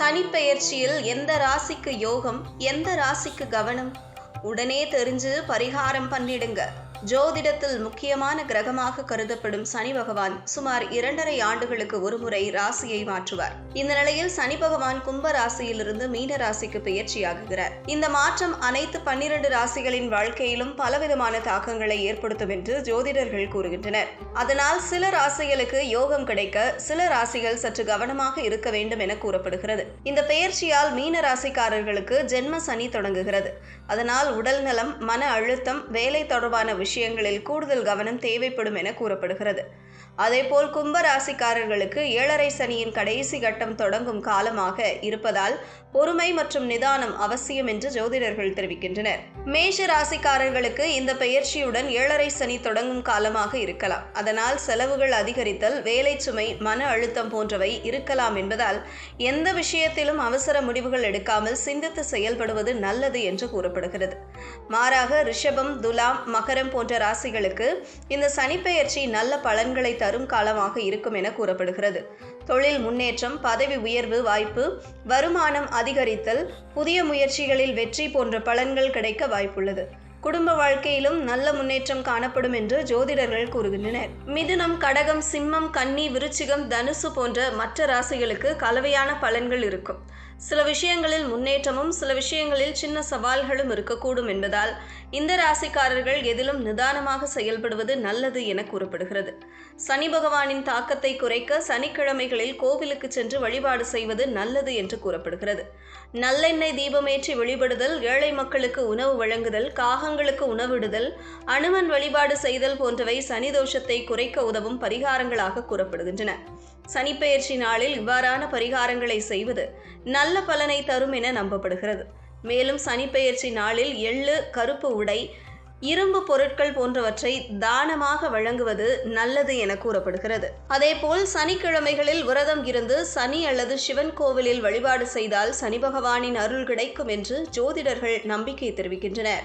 சனிப்பெயர்ச்சியில் எந்த ராசிக்கு யோகம், எந்த ராசிக்கு கவனம்? உடனே தெரிஞ்சு பரிகாரம் பண்ணிடுங்க. ஜோதிடத்தில் முக்கியமான கிரகமாக கருதப்படும் சனி பகவான் சுமார் 2.5 ஆண்டுகளுக்கு ஒருமுறை ராசியை மாற்றுவார். இந்த நிலையில் சனி பகவான் கும்ப ராசியிலிருந்து மீன ராசிக்கு பெயர்ச்சியாகுகிறார். இந்த மாற்றம் அனைத்து 12 ராசிகளின் வாழ்க்கையிலும் பலவிதமான தாக்கங்களை ஏற்படுத்தும் என்று ஜோதிடர்கள் கூறுகின்றனர். அதனால் சில ராசிகளுக்கு யோகம் கிடைக்க, சில ராசிகள் சற்று கவனமாக இருக்க வேண்டும் என கூறப்படுகிறது. இந்த பெயர்ச்சியால் மீன ராசிக்காரர்களுக்கு ஜென்ம சனி தொடங்குகிறது. அதனால் உடல் நலம், மன அழுத்தம், வேலை தொடர்பான விஷயங்களில் கூடுதல் கவனம் தேவைப்படும் என கூறப்படுகிறது. அதேபோல் கும்ப ராசிக்காரர்களுக்கு 7.5 சனியின் கடைசி கட்டம் தொடங்கும் காலமாக இருப்பதால் பொறுமை மற்றும் நிதானம் அவசியம் என்று ஜோதிடர்கள் தெரிவிக்கின்றனர். மேஷ ராசிக்காரர்களுக்கு இந்த பெயர்ச்சியுடன் 7.5 சனி தொடங்கும் காலமாக இருக்கலாம். அதனால் செலவுகள் அதிகரித்தல், வேலை சுமை, மன அழுத்தம் போன்றவை இருக்கலாம் என்பதால் எந்த விஷயத்திலும் அவசர முடிவுகள் எடுக்காமல் சிந்தித்து செயல்படுவது நல்லது என்று கூறப்படுகிறது. மாறாக ரிஷபம், துலாம், மகரம் போன்ற ராசிகளுக்கு இந்த சனிப்பெயர்ச்சி நல்ல பலன்களை தரும் காலமாக இருக்கும் என கூறப்படுகிறது. தொழில் முன்னேற்றம், பதவி உயர்வு வாய்ப்பு, வருமானம் அதிகரித்தல், புதிய முயற்சிகளில் வெற்றி போன்ற பலன்கள் கிடைக்க வாய்ப்புள்ளது. குடும்ப வாழ்க்கையிலும் நல்ல முன்னேற்றம் காணப்படும் என்று ஜோதிடர்கள் கூறுகின்றனர். மிதுனம், கடகம், சிம்மம், கன்னி, விருச்சிகம், தனுசு போன்ற மற்ற ராசிகளுக்கு கலவையான பலன்கள் இருக்கும். சில விஷயங்களில் முன்னேற்றமும் சில விஷயங்களில் சின்ன சவால்களும் இருக்கக்கூடும் என்பதால் இந்த ராசிக்காரர்கள் எதிலும் நிதானமாக செயல்படுவது நல்லது என கூறப்படுகிறது. சனி பகவானின் தாக்கத்தை குறைக்க சனிக்கிழமைகளில் கோவிலுக்கு சென்று வழிபாடு செய்வது நல்லது என்று கூறப்படுகிறது. நல்லெண்ணெய் தீபமேற்றி வழிபடுதல், ஏழை மக்களுக்கு உணவு வழங்குதல், காகங்களுக்கு உணவிடுதல், அனுமன் வழிபாடு செய்தல் போன்றவை சனி தோஷத்தை குறைக்க உதவும் பரிகாரங்களாக கூறப்படுகின்றன. சனிப்பெயர்ச்சி நாளில் இவ்வாறான பரிகாரங்களை செய்வது நல்ல பலனை தரும் என நம்பப்படுகிறது. மேலும் சனிப்பெயர்ச்சி நாளில் எள்ளு, கருப்பு உடை, இரும்பு பொருட்கள் போன்றவற்றை தானமாக வழங்குவது நல்லது என கூறப்படுகிறது. அதேபோல் சனிக்கிழமைகளில் விரதம் இருந்து சனி அல்லது சிவன் கோவிலில் வழிபாடு செய்தால் சனி பகவானின் அருள் கிடைக்கும் என்று ஜோதிடர்கள் நம்பிக்கை தெரிவிக்கின்றனர்.